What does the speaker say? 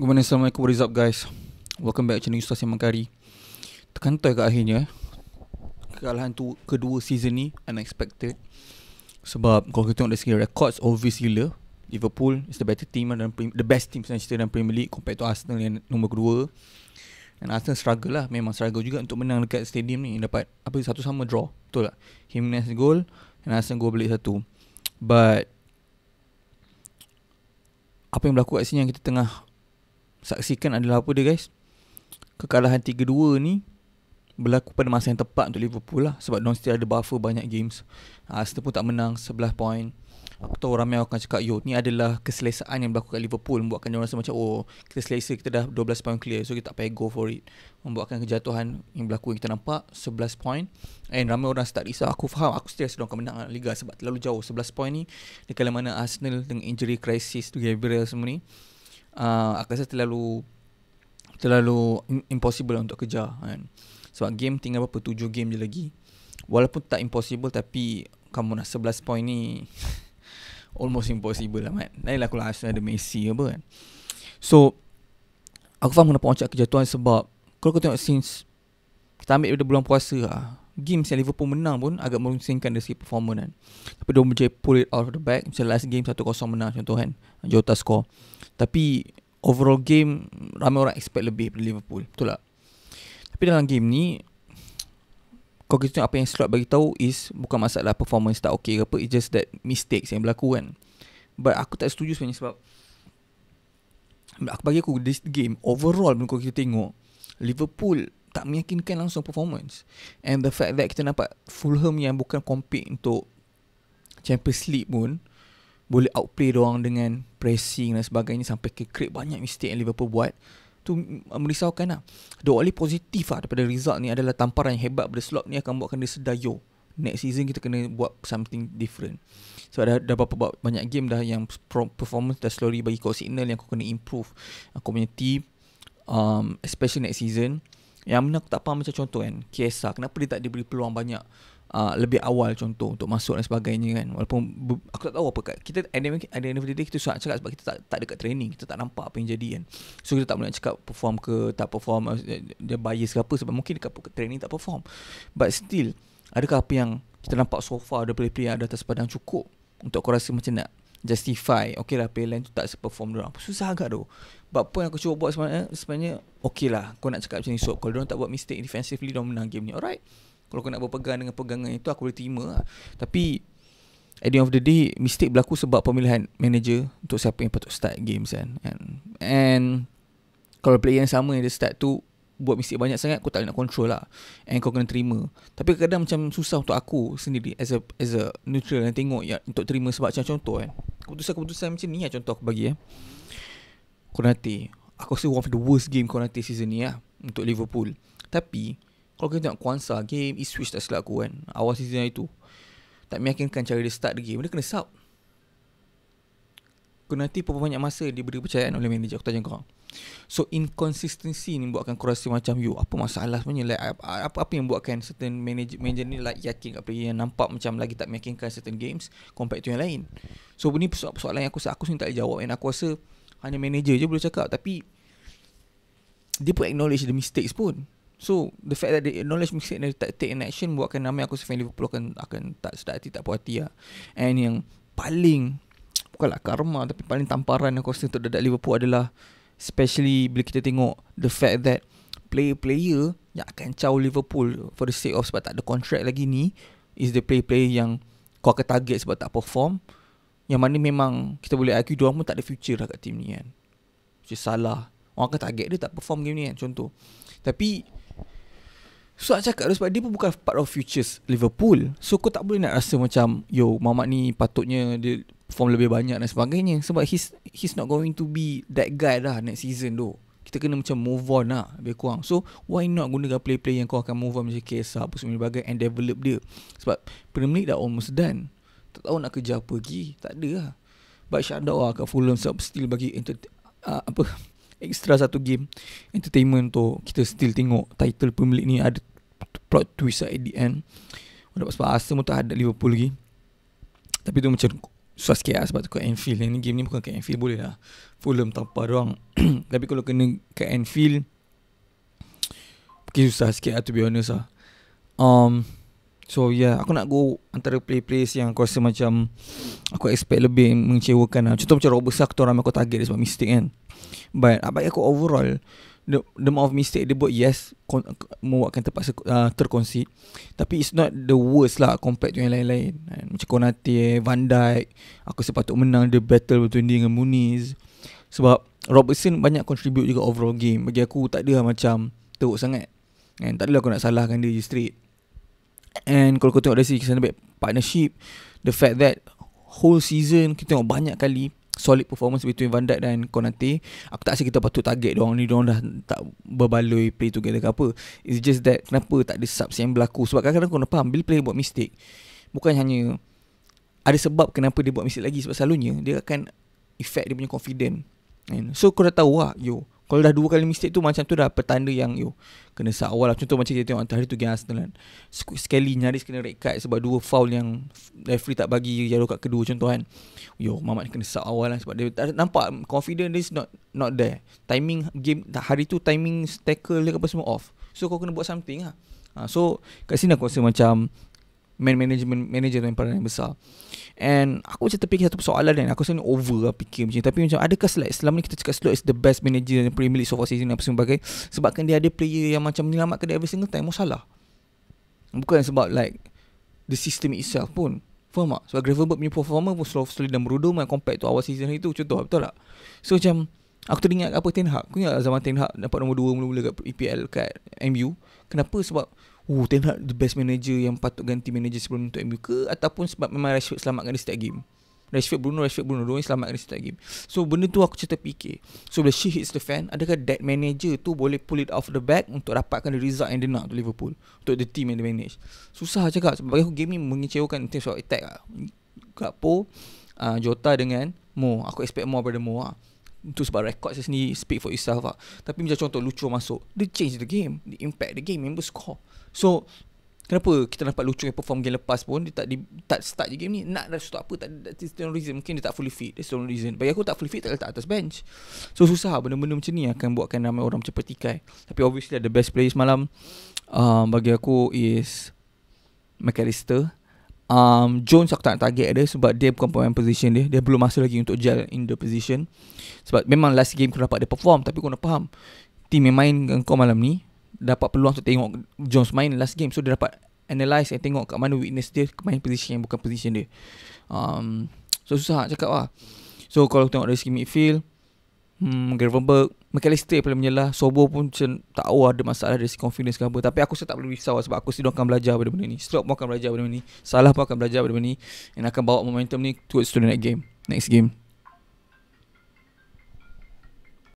Good morning, Assalamualaikum, what is up guys? Welcome back channel Ustaz Yang Mangkari. Terkantai kat akhirnya. Kekalahan tu kedua season ni unexpected. Sebab kalau kita tengok dari segi records, obvious gila. Liverpool is the better team dan the best team sebenarnya dalam Premier League compared to Arsenal yang nombor kedua. Dan Arsenal struggle lah, memang struggle juga untuk menang dekat stadium ni. Dapat apa satu sama draw, betul tak? Jimenez goal dan Arsenal goal balik satu. But apa yang berlaku kat sini yang kita tengah saksikan adalah apa dia guys? Kekalahan 3-2 ni berlaku pada masa yang tepat untuk Liverpool lah. Sebab diorang still ada buffer banyak games. Arsenal pun tak menang 11 point. Aku tahu ramai orang akan cakap, ni adalah keselesaan yang berlaku kat Liverpool, membuatkan diorang rasa macam kita selesa, kita dah 12 point clear, so kita tak payah go for it. Membuatkan kejatuhan yang berlaku yang kita nampak 11 point. And ramai orang start risau. Aku faham, aku still rasa diorang akan menang Liga sebab terlalu jauh 11 point ni. Di kala mana Arsenal dengan injury crisis tu, Gabriel semua ni, aku rasa terlalu impossible untuk kejar kan. Sebab game tinggal berapa, 7 game je lagi. Walaupun tak impossible, tapi kamu nak 11 point ni almost impossible lah man. Lainlah kalau Arsenal ada Messi apa kan. So aku faham kenapa orang cakap kejatuhan. Sebab kalau kau tengok since kita ambil pada bulan puasa lah, games yang Liverpool menang pun agak merunsingkan dari segi performance kan. Tapi dia boleh pull it out of the bag. Macam last game 1-0 menang contoh kan, Jota score. Tapi overall game ramai orang expect lebih dari Liverpool, betul tak? Tapi dalam game ni, kalau kita tengok apa yang Slot bagi tahu is bukan masalah performance tak okay ke apa, it's just that mistakes yang berlaku kan. But aku tak setuju sebenarnya sebab bagi aku this game overall kalau kita tengok Liverpool tak meyakinkan langsung performance. And the fact that kita nampak Fulham yang bukan compete untuk Champions League pun boleh outplay diorang dengan pressing dan sebagainya sampai ke create banyak mistake yang Liverpool buat. Tu merisaukan lah. The only positif lah daripada result ni adalah tamparan yang hebat pada Slot ni akan buatkan dia sedar, next season kita kena buat something different. So dah berapa banyak game dah yang performance dah slowly bagi kau signal yang kau kena improve kau punya team, especially next season. Yang mana aku tak faham macam contoh kan, Chiesa, kenapa dia tak diberi peluang banyak lebih awal contoh untuk masuk dan sebagainya kan. Walaupun aku tak tahu apa kat kita at the end of the day kita susah cakap sebab kita tak dekat training, kita tak nampak apa yang jadi kan. So kita tak boleh nak cakap perform ke tak perform, dia bias ke apa, sebab mungkin dekat training tak perform. But still, adakah apa yang kita nampak so far ada play-play yang ada atas padang cukup untuk kau rasa macam nak justify okay lah player lain tu tak se-perform diorang? Susah agak tu. But point yang aku cuba buat sebenarnya okay lah kau nak cakap macam ni, so kalau diorang tak buat mistake defensively diorang menang game ni, alright. Kalau kau nak berpegang dengan pegangan itu, aku boleh terima lah. Tapi at the end of the day, mistake berlaku sebab pemilihan manager untuk siapa yang patut start games kan. And kalau player yang sama yang dia start tu buat mistake banyak sangat, kau tak boleh nak control lah. And kau kena terima. Tapi kadang macam susah untuk aku sendiri as a neutral yang tengok ya, untuk terima. Sebab macam contoh kan, keputusan macam ni lah, contoh aku bagi Konate, aku rasa one of the worst game Konate season ni lah untuk Liverpool. Tapi kalau kita tengok Kwanzaa, game Ipswich tak silap aku kan, awal season itu tak meyakinkan cara dia start the game, dia kena sub. Konate berapa banyak masa dia beri kepercayaan oleh manager, aku tanya kau. So inconsistency ni buatkan kau rasa macam apa masalah sebenarnya, like, apa yang buatkan certain manager ni like yakin kat player yang nampak macam lagi tak meyakinkan certain games compared to yang lain. So ni persoalan yang aku sendiri tak boleh jawab, and aku rasa hanya manager je boleh cakap. Tapi dia pun acknowledge the mistakes pun. So the fact that they acknowledge mistake dan tak take an action buatkan nama aku fan Liverpool akan tak sedar hati, tak puas hati lah. And yang paling, bukanlah karma, tapi paling tamparan aku rasa untuk dadak Liverpool adalah especially bila kita tengok the fact that player-player yang akan caw Liverpool for the sake of sebab tak ada contract lagi ni is the player yang kau akan target sebab tak perform, yang mana memang kita boleh argue diorang pun tak ada future lah kat team ni kan. Macam Salah, orang akan target dia tak perform game ni kan contoh. Tapi so nak cakap sebab dia pun bukan part of futures Liverpool. So kau tak boleh nak rasa macam Mamat ni patutnya dia perform lebih banyak dan sebagainya. Sebab he's not going to be that guy dah next season tu. Kita kena macam move on lah lebih kurang. So why not gunakan play-play yang kau akan move on macam Chiesa apa semua bagai and develop dia. Sebab Premier League dah almost done. Tak tahu nak kerja apa lagi. Tak ada lah. But shout out lah kat Fulham sebab still bagi extra satu game entertainment tu. Kita still tengok title Premier League ni ada plot twist at the end. Sebab Arsenal pun tak ada Liverpool lagi. Tapi tu macam susah sikit lah sebab tu kat Anfield. Yang ni game ni bukan kat Anfield, boleh lah Fulham tanpa orang. Tapi kalau kena kat Anfield mungkin susah sikit lah, to be honest lah. So yeah, aku nak go antara play-plays yang aku rasa macam aku expect lebih mengecewakan lah. Contoh macam Robertson, aku tahu ramai aku target dia sebab mistake kan. But bagi aku overall, the amount of mistake dia buat, yes, membuatkan terpaksa terconcede. Tapi it's not the worst lah compared to yang lain-lain. Macam Konate, Van Dijk, aku sepatut menang the battle between dia dengan Muniz. Sebab Robertson banyak contribute juga overall game. Bagi aku tak ada lah macam teruk sangat. And tak adalah aku nak salahkan dia je straight. And kalau kau tengok dari segi back partnership, the fact that whole season kita tengok banyak kali solid performance between Van Dijk dan Konate. Aku tak rasa kita patut target diorang ni. Diorang dah tak berbaloi play together ke apa. It's just that kenapa tak ada subs yang berlaku. Sebab kadang-kadang kau nak faham, bila player buat mistake, bukan hanya ada sebab kenapa dia buat mistake lagi. Sebab selalunya dia akan affect dia punya confidence. And so kau dah tahu lah, kalau dah 2 kali mistake tu, macam tu dah petanda yang kena sub awal lah. Contoh macam kita tengok hari tu game Arsenal kan, sekali nyaris kena red card sebab 2 foul yang referee tak bagi yellow card kedua contoh kan. Mamat kena sub awal lah sebab dia nampak confident dia is not there. Timing game hari tu, timing tackle dia apa semua off. So kau kena buat something lah. So kat sini aku rasa macam manager yang paling besar. And aku macam terfikir satu persoalan kan. Aku rasa ni over lah fikir macam ni. Tapi macam adakah selama ni kita cakap Slot is the best manager in Premier League so far season apa sebagainya, sebabkan dia ada player yang macam menyelamatkan dia every single time? Salah. Bukan sebab like the system itself pun. Faham tak? Sebab Gravenberch punya performance pun slowly dan merudum compared to awal season hari tu. Contoh, betul tak? So macam aku teringat apa Ten Hag. Aku ingat zaman Ten Hag dapat nombor 2 mula-mula kat EPL kat MU. Kenapa? Sebab Ten Hag the best manager yang patut ganti manager sebelum untuk MU ke? Ataupun sebab memang Rashford selamatkan dia setiap game? Rashford Bruno diorang selamatkan dia setiap game. So benda tu aku cerita fikir. So bila shit hits the fan, adakah that manager tu boleh pull it off the back untuk dapatkan the result yang dia nak untuk Liverpool, untuk the team yang dia manage? Susah cakap. Sebab bagi aku game ni mengecewakan in terms of attack lah. Gakpo, Jota dengan Mo, aku expect more daripada Mo lah. Itu sebab record saya sendiri speak for itself lah. Tapi macam contoh Lucho masuk, dia change the game, dia impact the game, member score. So kenapa kita nampak Lucho yang perform game lepas pun dia tak start je game ni? Nak dah start apa? That's no reason. Mungkin dia tak fully fit. That's no reason. Bagi aku tak fully fit, tak letak atas bench. So susah benda-benda macam ni akan buatkan ramai orang macam petikai. Tapi obviously the best players malam bagi aku is McAllister. Jones aku tak nak target dia sebab dia bukan pemain position dia. Dia belum masa lagi untuk gel in the position. Sebab memang last game kau dapat dia perform, tapi kau nak faham, team yang main dengan kau malam ni dapat peluang untuk tengok Jones main last game. So dia dapat analyse and tengok kat mana weakness dia, main position yang bukan position dia. So susah nak cakap lah. So kalau tengok dari segi midfield, Gravenberch, McAllister paling menyelah. Sobo pun macam tak tahu ada masalah dari segi confidence ke apa. Tapi aku tak perlu risau lah, sebab aku still akan belajar pada benda ni. Slot pun akan belajar pada benda ni, Salah pun akan belajar pada benda ni, and akan bawa momentum ni towards to the next game.